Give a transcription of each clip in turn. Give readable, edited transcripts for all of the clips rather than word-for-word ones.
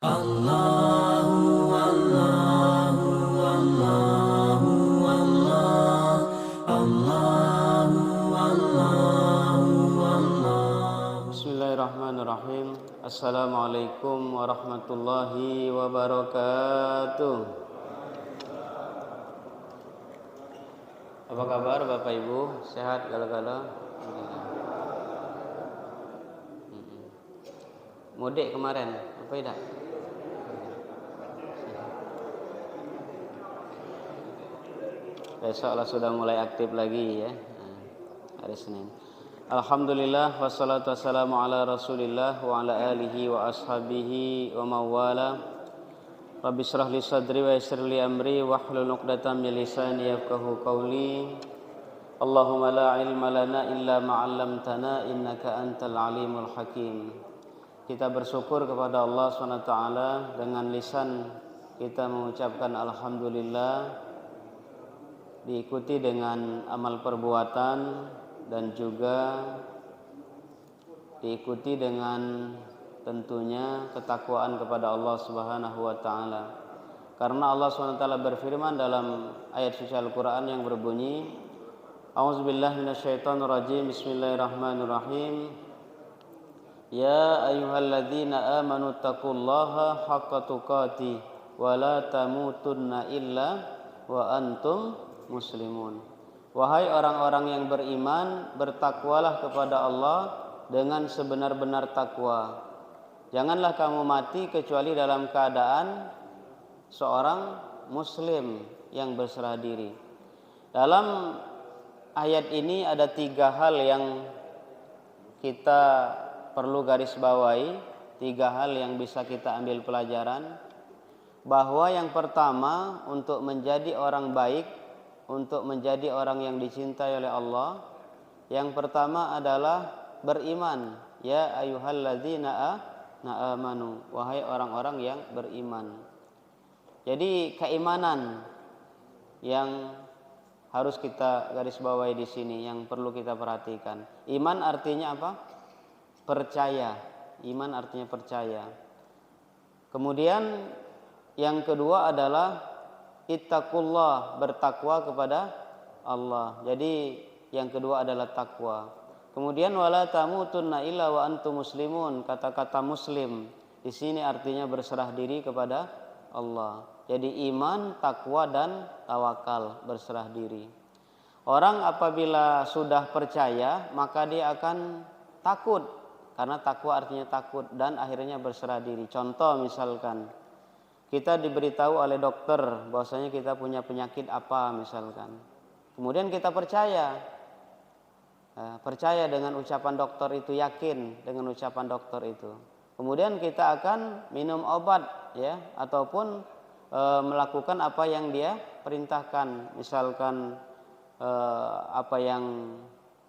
Allahu Allahu Allahu Allah Allahu Allahu Allah. Bismillahirrahmanirrahim. Assalamualaikum warahmatullahi wabarakatuh. Apa kabar Bapak Ibu? Sehat gala-gala? Mudik kemarin, apa tidak? Besoklah sudah mulai aktif lagi ya, hari Senin. Alhamdulillah wassalatu wassalamu ala Rasulillah wa ala alihi wa ashabihi wa mawala. Rabbi shrah li sadri wa yassir li amri wahlul 'uqdatam min lisani yafqahu qawli. Allahumma la ilma lana illa ma 'allamtana innaka antal alimul hakim. Kita bersyukur kepada Allah SWT dengan lisan kita mengucapkan alhamdulillah, diikuti dengan amal perbuatan dan juga diikuti dengan tentunya ketakwaan kepada Allah Subhanahu wa taala. Karena Allah SWT berfirman dalam ayat suci Al-Qur'an yang berbunyi, A'udzubillahi minasyaitonirrajim. Bismillahirrahmanirrahim. Ya ayyuhalladzina amanu taqullaha haqqa tuqatih wa la tamutunna illa wa antum muslimun. Wahai orang-orang yang beriman, bertakwalah kepada Allah dengan sebenar-benar takwa. Janganlah kamu mati kecuali dalam keadaan seorang muslim yang berserah diri. Dalam ayat ini ada 3 hal yang kita perlu garis bawahi, 3 hal yang bisa kita ambil pelajaran. Bahwa yang pertama, untuk menjadi orang baik, untuk menjadi orang yang dicintai oleh Allah, yang pertama adalah beriman. Ya ayyuhalladzina amanu, wahai orang-orang yang beriman. Jadi keimanan yang harus kita garis bawahi di sini, yang perlu kita perhatikan. Iman artinya apa? Percaya. Iman artinya percaya. Kemudian yang kedua adalah ittaqullah, bertakwa kepada Allah. Jadi yang kedua adalah takwa. Kemudian wala tamutunna illa wa antum muslimun. Kata-kata muslim di sini artinya berserah diri kepada Allah. Jadi iman, takwa dan tawakal, berserah diri. Orang apabila sudah percaya, maka dia akan takut, karena takwa artinya takut, dan akhirnya berserah diri. Contoh misalkan kita diberitahu oleh dokter bahwasanya kita punya penyakit apa misalkan. Kemudian kita percaya dengan ucapan dokter itu, yakin dengan ucapan dokter itu. Kemudian kita akan minum obat ya, ataupun melakukan apa yang dia perintahkan. Misalkan apa yang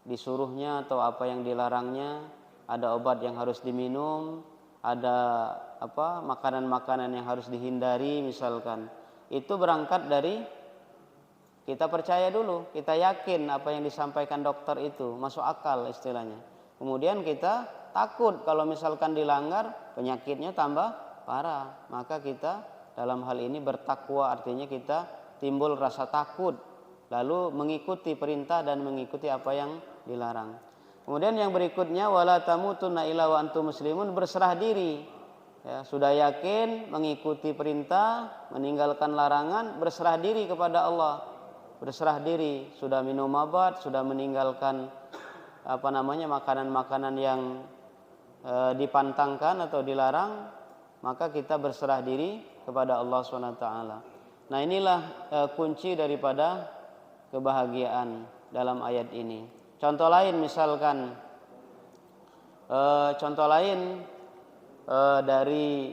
disuruhnya atau apa yang dilarangnya, ada obat yang harus diminum, ada makanan-makanan yang harus dihindari misalkan. Itu berangkat dari kita percaya dulu, kita yakin apa yang disampaikan dokter itu masuk akal istilahnya. Kemudian kita takut kalau misalkan dilanggar, penyakitnya tambah parah. Maka kita dalam hal ini bertakwa, artinya kita timbul rasa takut, lalu mengikuti perintah dan mengikuti apa yang dilarang. Kemudian yang berikutnya wala tamutunna illa wa antum muslimun, berserah diri. Ya, sudah yakin mengikuti perintah, meninggalkan larangan, berserah diri kepada Allah. Berserah diri, sudah minum obat, sudah meninggalkan makanan-makanan yang dipantangkan atau dilarang, maka kita berserah diri kepada Allah SWT. Nah, inilah kunci daripada kebahagiaan dalam ayat ini. Contoh lain misalkan, dari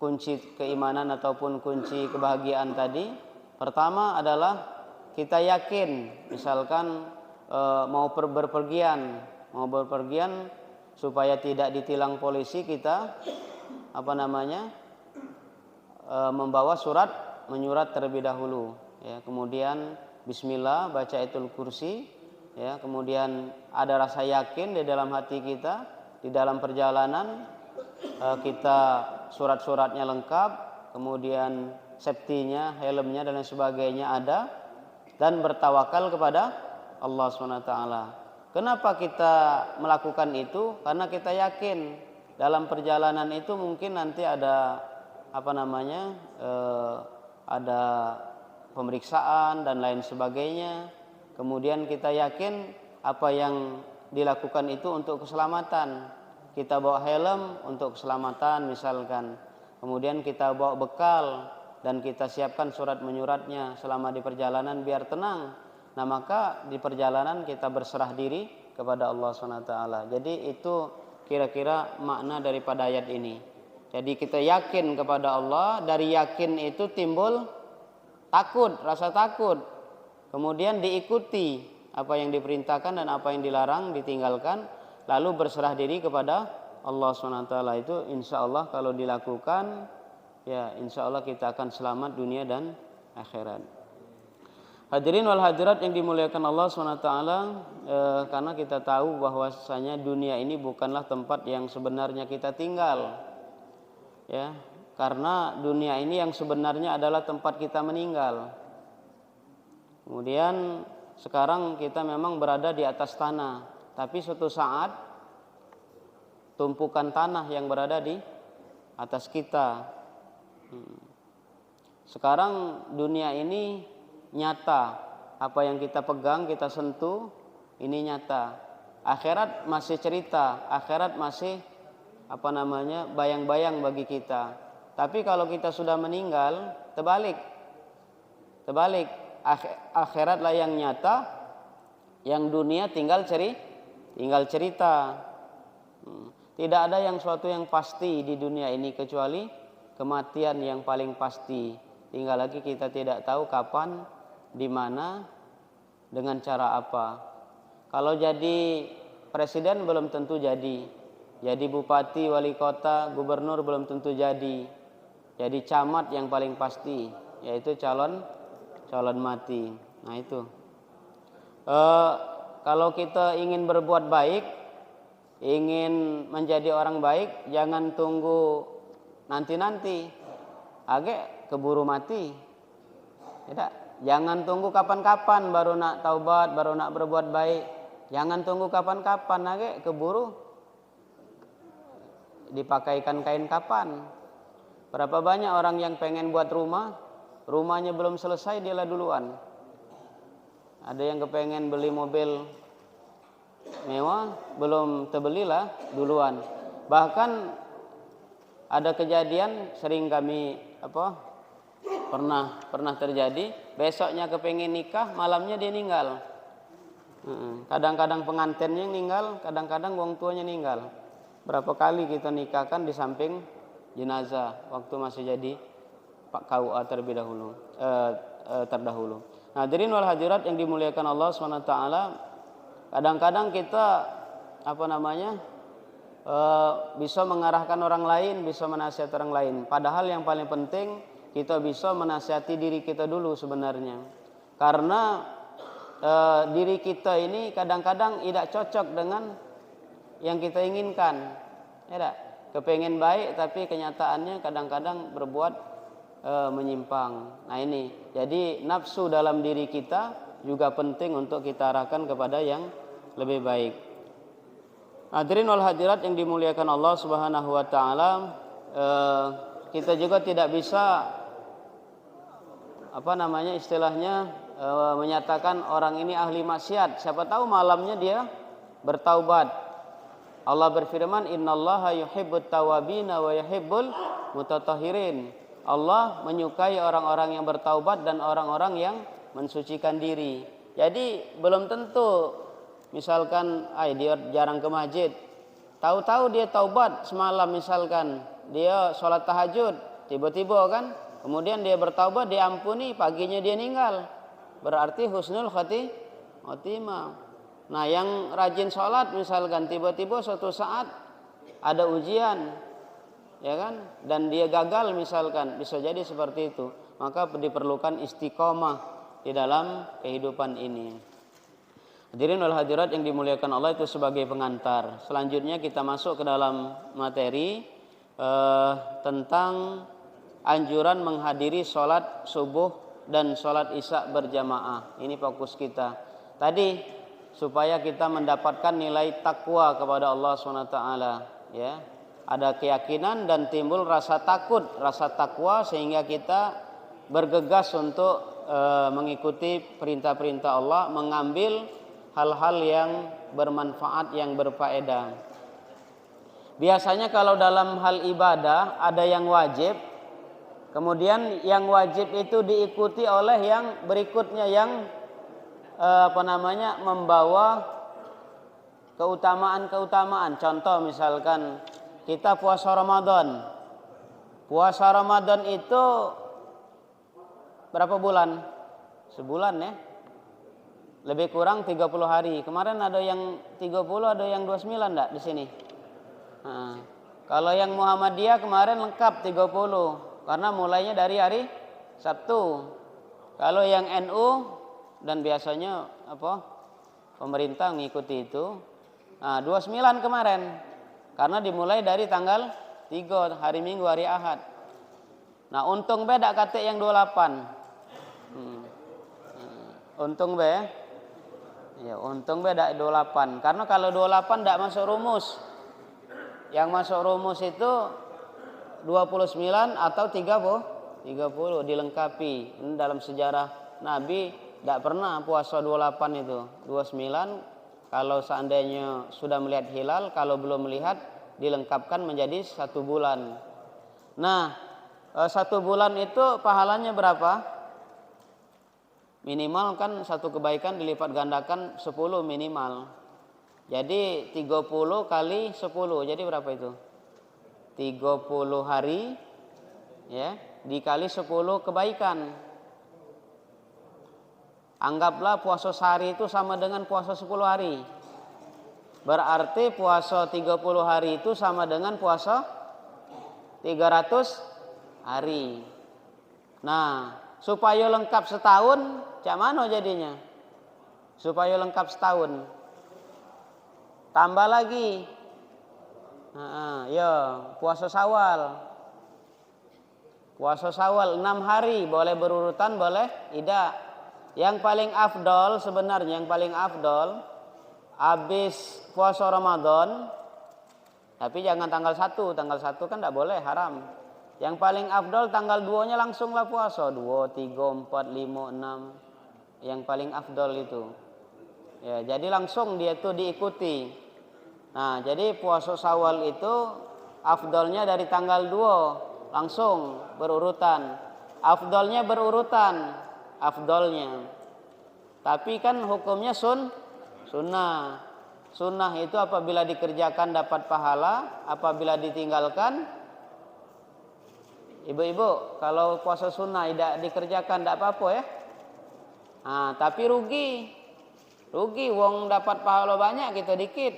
kunci keimanan ataupun kunci kebahagiaan tadi. Pertama adalah kita yakin, misalkan mau berpergian supaya tidak ditilang polisi, kita membawa menyurat terlebih dahulu ya, kemudian bismillah, baca ayatul kursi ya, kemudian ada rasa yakin di dalam hati kita, di dalam perjalanan kita surat-suratnya lengkap, kemudian safety-nya, helmnya dan lain sebagainya ada, dan bertawakal kepada Allah SWT. Kenapa kita melakukan itu? Karena kita yakin dalam perjalanan itu mungkin nanti ada ada pemeriksaan dan lain sebagainya. Kemudian kita yakin apa yang dilakukan itu untuk keselamatan. Kita bawa helm untuk keselamatan misalkan. Kemudian kita bawa bekal dan kita siapkan surat menyuratnya selama di perjalanan biar tenang. Nah, maka di perjalanan kita berserah diri kepada Allah SWT. Jadi itu kira-kira makna daripada ayat ini. Jadi kita yakin kepada Allah, dari yakin itu timbul takut, rasa takut. Kemudian diikuti apa yang diperintahkan dan apa yang dilarang ditinggalkan, lalu berserah diri kepada Allah SWT. Itu insya Allah kalau dilakukan, ya insya Allah kita akan selamat dunia dan akhirat. Hadirin wal hadirat yang dimuliakan Allah SWT, karena kita tahu bahwasanya dunia ini bukanlah tempat yang sebenarnya kita tinggal, ya, karena dunia ini yang sebenarnya adalah tempat kita meninggal. Kemudian sekarang kita memang berada di atas tanah, tapi suatu saat tumpukan tanah yang berada di atas kita. Sekarang dunia ini nyata, apa yang kita pegang, kita sentuh, ini nyata. Akhirat masih cerita, akhirat masih bayang-bayang bagi kita. Tapi kalau kita sudah meninggal, terbalik. Akhiratlah yang nyata, yang dunia tinggal cerita. Tidak ada yang suatu yang pasti di dunia ini kecuali kematian yang paling pasti. Tinggal lagi kita tidak tahu kapan, di mana, dengan cara apa. Kalau jadi presiden belum tentu jadi bupati, wali kota, gubernur belum tentu jadi camat yang paling pasti, yaitu calon mati. Nah itu. Kalau kita ingin berbuat baik, ingin menjadi orang baik, jangan tunggu nanti, agak keburu mati. Tidak. Jangan tunggu kapan-kapan baru nak taubat, baru nak berbuat baik. Jangan tunggu kapan-kapan, agak keburu dipakaikan kain kapan. Berapa banyak orang yang pengen buat rumahnya belum selesai dia lah duluan. Ada yang kepengen beli mobil mewah, belum terbelilah duluan. Bahkan ada kejadian sering kami pernah terjadi, besoknya kepengen nikah, malamnya dia ninggal. Kadang-kadang pengantinnya ninggal, kadang-kadang wong tuanya ninggal. Berapa kali kita nikahkan di samping jenazah waktu masih jadi Pak KUA terdahulu. Hadirin wal hadirat yang dimuliakan Allah SWT, kadang-kadang kita bisa mengarahkan orang lain, bisa menasihati orang lain. Padahal yang paling penting kita bisa menasihati diri kita dulu sebenarnya. Karena diri kita ini kadang-kadang tidak cocok dengan yang kita inginkan. Ya, kepengen baik tapi kenyataannya kadang-kadang berbuat menyimpang. Nah ini, jadi nafsu dalam diri kita juga penting untuk kita arahkan kepada yang lebih baik. Hadirin wal hadirat yang dimuliakan Allah Subhanahu wa taala, kita juga tidak bisa menyatakan orang ini ahli maksiat. Siapa tahu malamnya dia bertaubat. Allah berfirman, innallaha yuhibbut tawabina wa yuhibbul mutatahhirin. Allah menyukai orang-orang yang bertaubat dan orang-orang yang mensucikan diri. Jadi belum tentu misalkan dia jarang ke masjid, tahu-tahu dia taubat semalam, misalkan dia sholat tahajud, tiba-tiba kan kemudian dia bertaubat, diampuni, paginya dia meninggal, berarti husnul khotimah. Nah yang rajin sholat misalkan tiba-tiba suatu saat ada ujian, ya kan, dan dia gagal misalkan, bisa jadi seperti itu. Maka diperlukan istiqomah di dalam kehidupan ini. Hadirin wal hadirat yang dimuliakan Allah, itu sebagai pengantar. Selanjutnya kita masuk ke dalam materi tentang anjuran menghadiri sholat subuh dan sholat isya berjamaah. Ini fokus kita. Tadi supaya kita mendapatkan nilai takwa kepada Allah SWT, ya. Ada keyakinan dan timbul rasa takut, rasa takwa, sehingga kita bergegas untuk mengikuti perintah-perintah Allah, mengambil hal-hal yang bermanfaat, yang berfaedah. Biasanya kalau dalam hal ibadah ada yang wajib, kemudian yang wajib itu diikuti oleh yang berikutnya yang membawa keutamaan-keutamaan. Contoh misalkan kita puasa Ramadan. Puasa Ramadan itu berapa bulan? Sebulan ya. Lebih kurang 30 hari. Kemarin ada yang 30, ada yang 29 enggak di sini? Nah, kalau yang Muhammadiyah kemarin lengkap 30 karena mulainya dari hari Sabtu. Kalau yang NU dan biasanya pemerintah mengikuti itu, 29 kemarin karena dimulai dari tanggal 3 hari Minggu, hari Ahad. Nah, untung beda kata yang 28. Untung be. Ya, untung beda 28. Karena kalau 28 tidak masuk rumus. Yang masuk rumus itu 29 atau 30 dilengkapi. Ini dalam sejarah Nabi tidak pernah puasa 28 itu. 29 kalau seandainya sudah melihat hilal, kalau belum melihat dilengkapkan menjadi 1 bulan. Nah, 1 bulan itu pahalanya berapa? Minimal kan satu kebaikan dilipat gandakan 10 minimal. Jadi 30 kali 10. Jadi berapa itu? 30 hari ya, dikali 10 kebaikan. Anggaplah puasa sehari itu sama dengan puasa 10 hari. Berarti puasa 30 hari itu sama dengan puasa 300 hari. Nah, supaya lengkap setahun, cak mano jadinya? Supaya lengkap setahun, tambah lagi. Puasa Syawal. Puasa Syawal 6 hari, boleh berurutan, boleh tidak. Yang paling afdol sebenarnya, yang paling afdol habis puasa Ramadan, tapi jangan tanggal 1. Tanggal 1 kan tidak boleh, haram. Yang paling afdol tanggal 2-nya langsunglah puasa. 2, 3, 4, 5, 6. Yang paling afdol itu. Ya, jadi langsung dia itu diikuti. Nah, jadi puasa Syawal itu afdolnya dari tanggal 2 langsung berurutan. Afdolnya berurutan, afdolnya. Tapi kan hukumnya sunnah. Sunnah itu apabila dikerjakan dapat pahala, apabila ditinggalkan, ibu-ibu, kalau puasa sunnah tidak dikerjakan tidak apa-apa ya. Tapi rugi, wong dapat pahala banyak, kita dikit.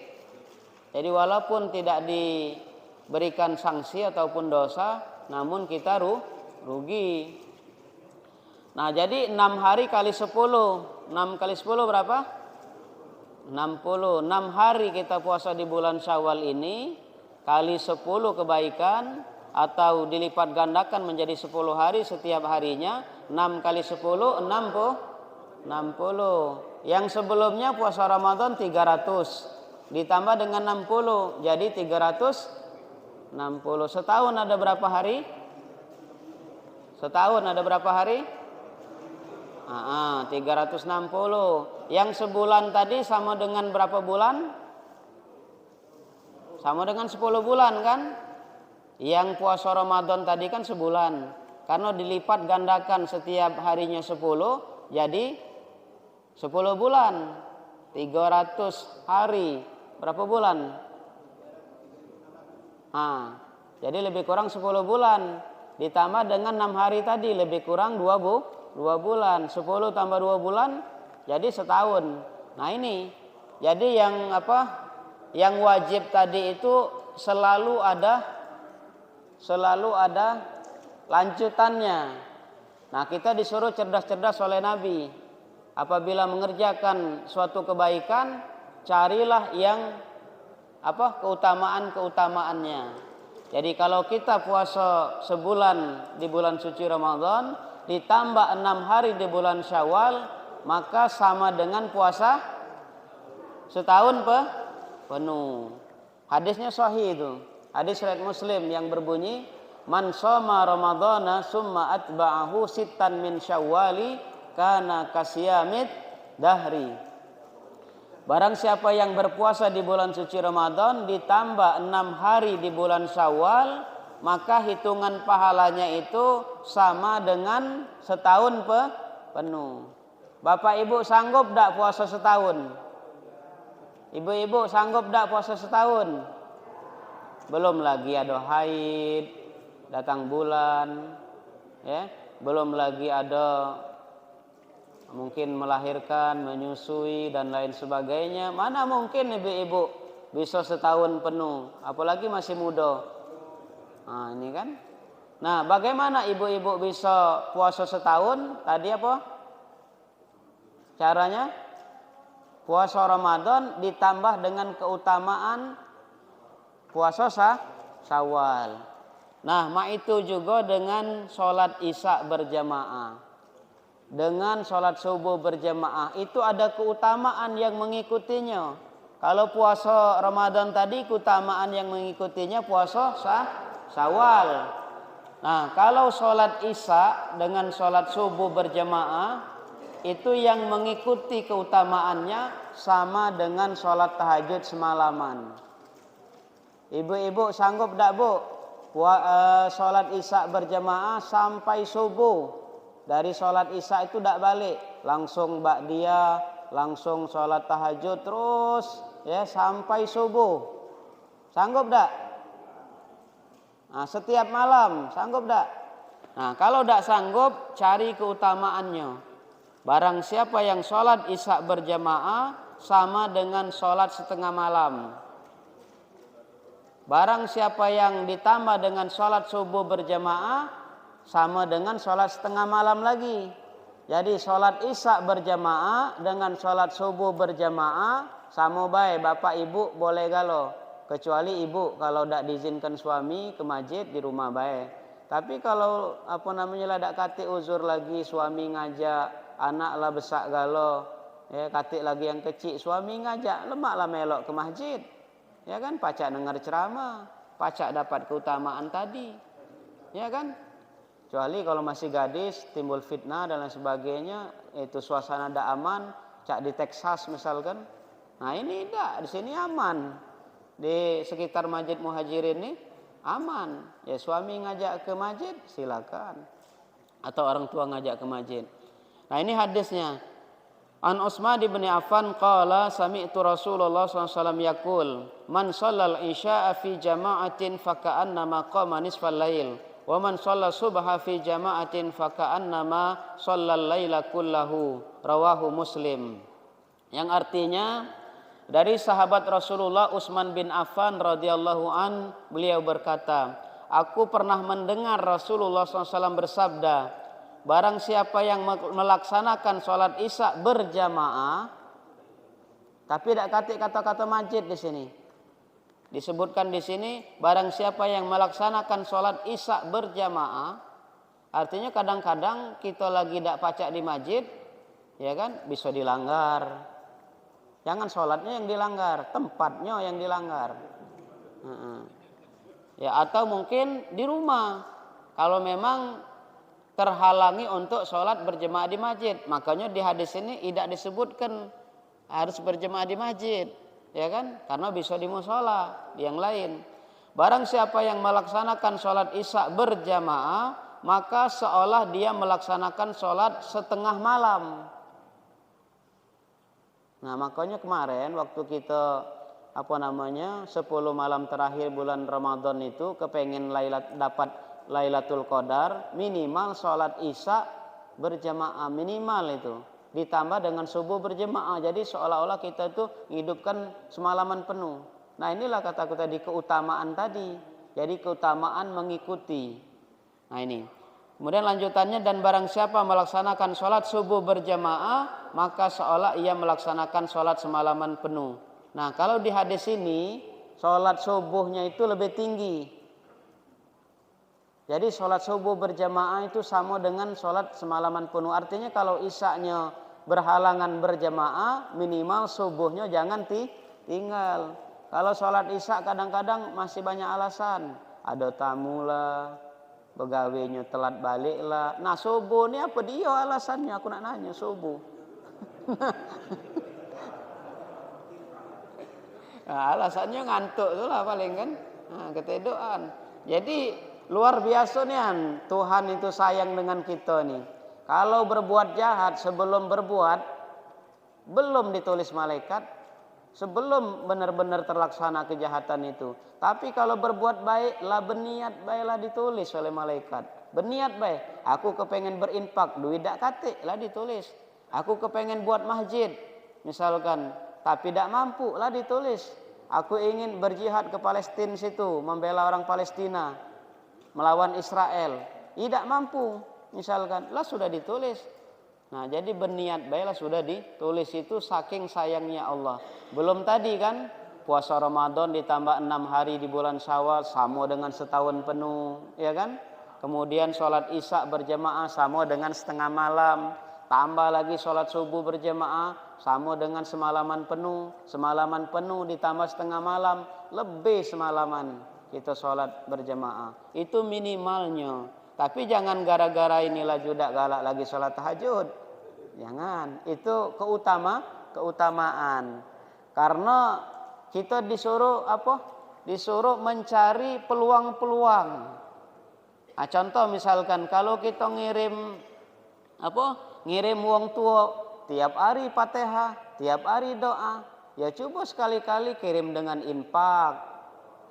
Jadi walaupun tidak diberikan sanksi ataupun dosa, namun kita rugi. Nah, jadi 6 hari kali 10. 6 kali 10 berapa? 60. 6 hari kita puasa di bulan Syawal ini kali 10 kebaikan, atau dilipat gandakan menjadi 10 hari setiap harinya. 6 kali 10 60. Yang sebelumnya puasa Ramadan 300 ditambah dengan 60 jadi 360. Setahun ada berapa hari? Setahun ada berapa hari? 360. Yang sebulan tadi sama dengan berapa bulan? Sama dengan 10 bulan kan? Yang puasa Ramadan tadi kan sebulan. Karena dilipat gandakan setiap harinya 10, jadi 10 bulan. 300 hari. Berapa bulan? Jadi lebih kurang 10 bulan. Ditambah dengan 6 hari tadi, lebih kurang 2 bulan. 10 tambah 2 bulan, jadi setahun. Nah ini, jadi yang wajib tadi itu selalu ada lanjutannya. Nah, kita disuruh cerdas-cerdas oleh Nabi. Apabila mengerjakan suatu kebaikan, carilah yang keutamaan-keutamaannya. Jadi kalau kita puasa sebulan di bulan suci Ramadan, ditambah 6 hari di bulan Syawal, maka sama dengan puasa setahun penuh. Hadisnya sahih itu. Hadis riwayat Muslim yang berbunyi, "Man shoma Ramadhana summa atba'ahu sittan min Syawali kana kasyamid dahri." Barang siapa yang berpuasa di bulan suci Ramadan ditambah 6 hari di bulan Syawal, maka hitungan pahalanya itu sama dengan setahun penuh. Bapak Ibu sanggup tidak puasa setahun? Ibu-ibu sanggup tidak puasa setahun? Belum lagi ada haid, datang bulan, ya. Belum lagi ada mungkin melahirkan, menyusui dan lain sebagainya. Mana mungkin ibu-ibu bisa setahun penuh, apalagi masih muda. Nah, ini kan. Nah, bagaimana ibu-ibu bisa puasa setahun? Tadi apa? Caranya? Puasa Ramadan ditambah dengan keutamaan puasa Syawal. Nah, itu juga dengan sholat Isya berjamaah. Dengan sholat subuh berjamaah itu ada keutamaan yang mengikutinya. Kalau puasa Ramadan tadi keutamaan yang mengikutinya puasa Syawal. Nah, kalau sholat Isya dengan sholat subuh berjamaah itu yang mengikuti keutamaannya sama dengan sholat tahajud semalaman. Ibu-ibu sanggup tak bu? Sholat Isya berjamaah sampai subuh. Dari sholat Isya itu tidak balik, langsung ba'diyah, langsung sholat tahajud terus ya sampai subuh. Sanggup tak? Nah, setiap malam sanggup tak? Nah, kalau tidak sanggup, cari keutamaannya. Barang siapa yang sholat Isya berjamaah sama dengan sholat setengah malam. Barang siapa yang ditambah dengan sholat subuh berjamaah sama dengan sholat setengah malam lagi. Jadi sholat Isya berjamaah dengan sholat subuh berjamaah sama baik. Bapak ibu boleh galau. Kecuali ibu kalau tidak diizinkan suami ke masjid di rumah baik. Tapi kalau lah tak kati uzur lagi, suami ngajak, anak lah besak galau, ya kati lagi yang kecil, suami ngajak, lemak lah melok ke masjid. Ya kan, pacak dengar ceramah, pacak dapat keutamaan tadi. Ya kan? Kecuali kalau masih gadis, timbul fitnah dan lain sebagainya, itu suasana tidak aman, cak di Texas misalkan. Nah ini tidak, di sini aman. Di sekitar Masjid Muhajirin ini aman. Ya suami ngajak ke masjid, silakan. Atau orang tua ngajak ke masjid. Nah ini hadisnya. An Utsman bin Affan qala sami'tu Rasulullah SAW yaqul man shallal isya'a fi jama'atin faka'annama qama nisfal lail. Wa man shalla subha fi jama'atin faka'annama shallal laila kullahu, rawahu Muslim. Yang artinya dari sahabat Rasulullah Utsman bin Affan radhiyallahu an, beliau berkata, aku pernah mendengar Rasulullah SAW bersabda, barang siapa yang melaksanakan sholat Isya berjamaah, tapi tidak kata kata-kata masjid di sini. Disebutkan di sini barang siapa yang melaksanakan sholat Isya berjamaah, artinya kadang-kadang kita lagi tidak pacak di masjid, ya kan, bisa dilanggar. Jangan sholatnya yang dilanggar, tempatnya yang dilanggar. Ya atau mungkin di rumah, kalau memang terhalangi untuk sholat berjamaah di masjid, makanya di hadis ini tidak disebutkan harus berjamaah di masjid. Ya kan? Karena bisa di mushola, di yang lain. Barang siapa yang melaksanakan sholat Isya berjamaah, maka seolah dia melaksanakan sholat setengah malam. Nah makanya kemarin waktu kita 10 malam terakhir bulan Ramadan itu kepengen dapat Lailatul Qadar, minimal sholat Isya berjamaah, minimal itu. Ditambah dengan subuh berjemaah, jadi seolah-olah kita itu hidupkan semalaman penuh. Nah inilah kataku tadi keutamaan tadi, jadi keutamaan mengikuti. Nah ini Kemudian lanjutannya, dan barang siapa melaksanakan sholat subuh berjamaah, maka seolah ia melaksanakan sholat semalaman penuh. Nah, kalau di hadis ini sholat subuhnya itu lebih tinggi. Jadi sholat subuh berjamaah itu sama dengan sholat semalaman penuh. Artinya kalau isya-nya berhalangan berjamaah, minimal subuhnya jangan tinggal. Kalau sholat isya kadang-kadang masih banyak alasan. Ada tamu lah, pegawainya telat balik lah. Nah subuh ini apa dia alasannya? Aku nak nanya subuh. Nah, alasannya ngantuk tu lah paling kan. Nah, ketiduran. Jadi luar biasa nih Tuhan itu sayang dengan kita nih. Kalau berbuat jahat sebelum berbuat belum ditulis malaikat, sebelum benar-benar terlaksana kejahatan itu. Tapi kalau berbuat baik lah, berniat baiklah ditulis oleh malaikat. Berniat baik, aku kepengen berinfak, duit dak katik lah ditulis. Aku kepengen buat masjid misalkan, tapi tidak mampu lah ditulis. Aku ingin berjihad ke Palestina situ, membela orang Palestina, melawan Israel, tidak mampu misalkan, lah sudah ditulis. Nah jadi berniat baiklah sudah ditulis, itu saking sayangnya Allah. Belum tadi kan puasa Ramadan ditambah 6 hari di bulan Syawal sama dengan setahun penuh, ya kan? Kemudian sholat isya berjamaah sama dengan setengah malam. Tambah lagi sholat subuh berjamaah sama dengan semalaman penuh. Semalaman penuh ditambah setengah malam, lebih semalaman kita sholat berjamaah. Itu minimalnya. Tapi jangan gara-gara inilah judak galak lagi sholat tahajud. Jangan, itu keutamaan. Karena kita disuruh apa? Disuruh mencari peluang-peluang. Nah, contoh misalkan kalau kita ngirim uang tua tiap hari Fatihah, tiap hari doa, ya coba sekali-kali kirim dengan infak.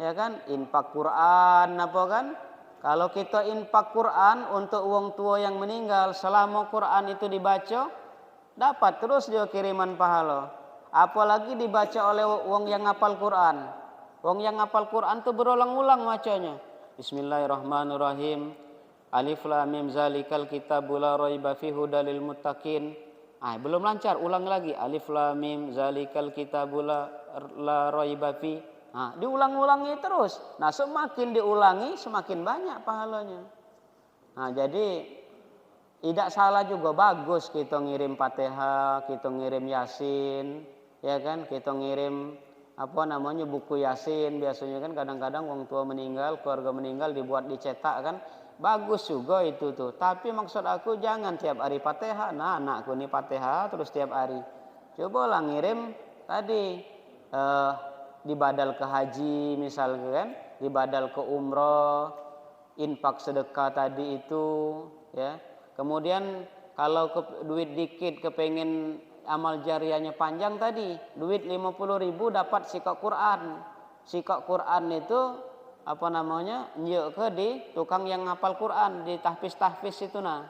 Ya kan? Infak Quran apa kan? Kalau kita infak Quran untuk wong tua yang meninggal, selama Quran itu dibaca, dapat terus dia kiriman pahala. Apalagi dibaca oleh wong yang ngapal Quran. Wong yang ngapal Quran itu berulang-ulang bacanya. Bismillahirrahmanirrahim. Alif lam mim zalikal kitabul la raiba fihi hudal lil muttaqin. Belum lancar, ulang lagi. Alif lam mim zalikal kitabul la raiba fihi. Diulang-ulangi terus. Nah, semakin diulangi semakin banyak pahalanya. Nah, jadi tidak salah juga, bagus kita ngirim Fatihah, kita ngirim Yasin, ya kan? Kita ngirim buku Yasin. Biasanya kan kadang-kadang wong tua meninggal, keluarga meninggal dibuat dicetak kan. Bagus juga itu tuh. Tapi maksud aku jangan tiap hari Fatihah. Nah, anakku ini Fatihah terus tiap hari. Cobalah ngirim tadi dibadal ke haji misalkan, dibadal ke umroh, infak sedekah tadi itu, ya. Kemudian kalau duit dikit kepengen amal jariahnya panjang tadi, duit 50.000 dapat sikak Quran. Sikak Quran itu nyek ke di tukang yang ngapal Quran, di tahfiz itu nah.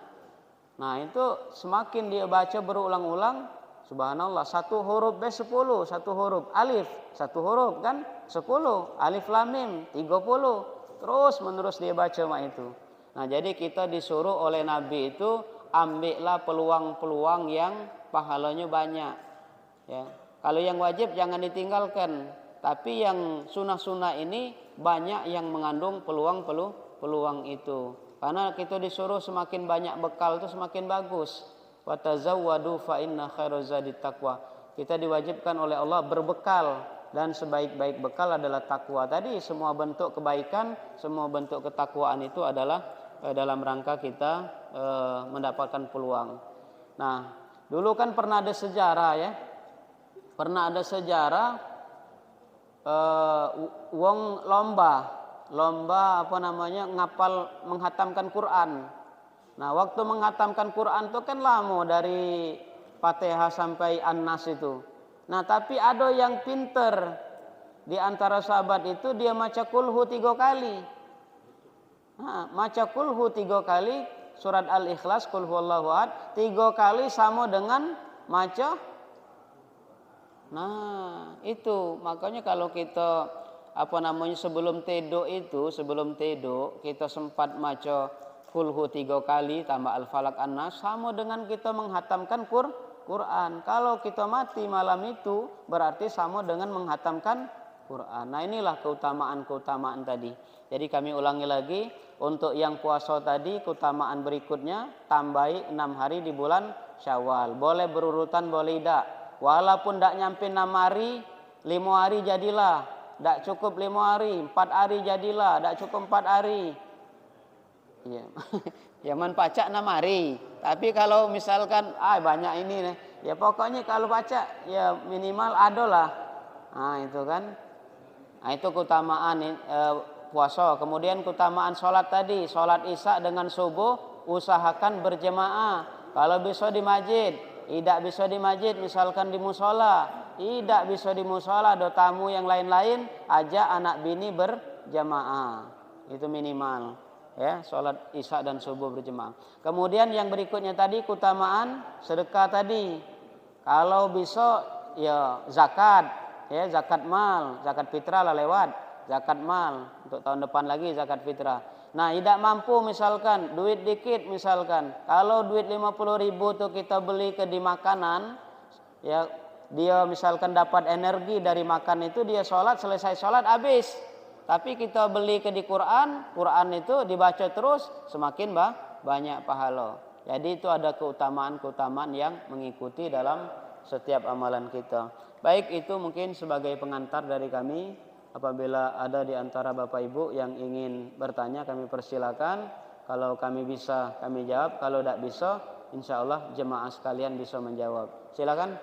Nah, itu semakin dia baca berulang-ulang, subhanallah, satu huruf 10, satu huruf alif, satu huruf kan 10, alif lam mim 30, terus menerus dia baca itu. Nah, jadi kita disuruh oleh Nabi itu ambillah peluang-peluang yang pahalanya banyak. Ya. Kalau yang wajib jangan ditinggalkan, tapi yang sunnah-sunnah ini banyak yang mengandung peluang itu. Karena kita disuruh semakin banyak bekal itu semakin bagus. Wa tazawwadu fa inna khairaz zadi taqwa. Kita diwajibkan oleh Allah berbekal, dan sebaik-baik bekal adalah takwa. Tadi semua bentuk kebaikan, semua bentuk ketakwaan itu adalah dalam rangka kita mendapatkan peluang. Nah, dulu kan pernah ada sejarah ya. Pernah ada sejarah wong lomba ngapal menghatamkan Quran. Nah, waktu menghatamkan Quran itu kan lama, dari Fatihah sampai An-Nas itu. Nah, tapi ada yang pinter di antara sahabat itu, dia maca kulhu 3 kali. Nah, maca kulhu 3 kali, surat Al-Ikhlas, Qul huwallahu ahad 3 kali sama dengan maca. Nah, itu makanya kalau kita sebelum tidur kita sempat maca Kulhu 3 kali tambah Al-Falaq An-Nas sama dengan kita menghatamkan Quran. Kalau kita mati malam itu berarti sama dengan menghatamkan Quran. Nah, inilah keutamaan-keutamaan tadi. Jadi kami ulangi lagi, untuk yang puasa tadi keutamaan berikutnya tambahi 6 hari di bulan Syawal. Boleh berurutan, boleh tidak. Walaupun tidak nyampe 6 hari, 5 hari jadilah. Tidak cukup 5 hari, 4 hari jadilah. Tidak cukup 4 hari. Ya, ya pacak 6 hari. Tapi kalau misalkan banyak ini nih, ya pokoknya kalau pacak ya minimal adalah. Nah, itu kan. Nah, itu keutamaan puasa. Kemudian keutamaan sholat tadi, sholat isya dengan subuh usahakan berjemaah. Kalau bisa di masjid, tidak bisa di masjid, misalkan di musola, tidak bisa di musola, ada tamu yang lain-lain, ajak anak bini berjemaah. Itu minimal. Ya, sholat isya dan subuh berjemaah. Kemudian yang berikutnya tadi keutamaan sedekah tadi. Kalau bisa ya zakat, ya zakat mal, zakat fitrah lah lewat, zakat mal untuk tahun depan lagi zakat fitrah. Nah, tidak mampu misalkan duit dikit misalkan. Kalau duit 50.000 tuh kita beli ke di makanan, ya dia misalkan dapat energi dari makan itu, dia sholat, selesai sholat habis. Tapi kita beli ke di Quran itu dibaca terus, semakin banyak pahala. Jadi itu ada keutamaan-keutamaan yang mengikuti dalam setiap amalan kita. Baik, itu mungkin sebagai pengantar dari kami. Apabila ada di antara Bapak Ibu yang ingin bertanya, kami persilakan. Kalau kami bisa, kami jawab. Kalau tidak bisa, insya Allah jemaah sekalian bisa menjawab. Silakan.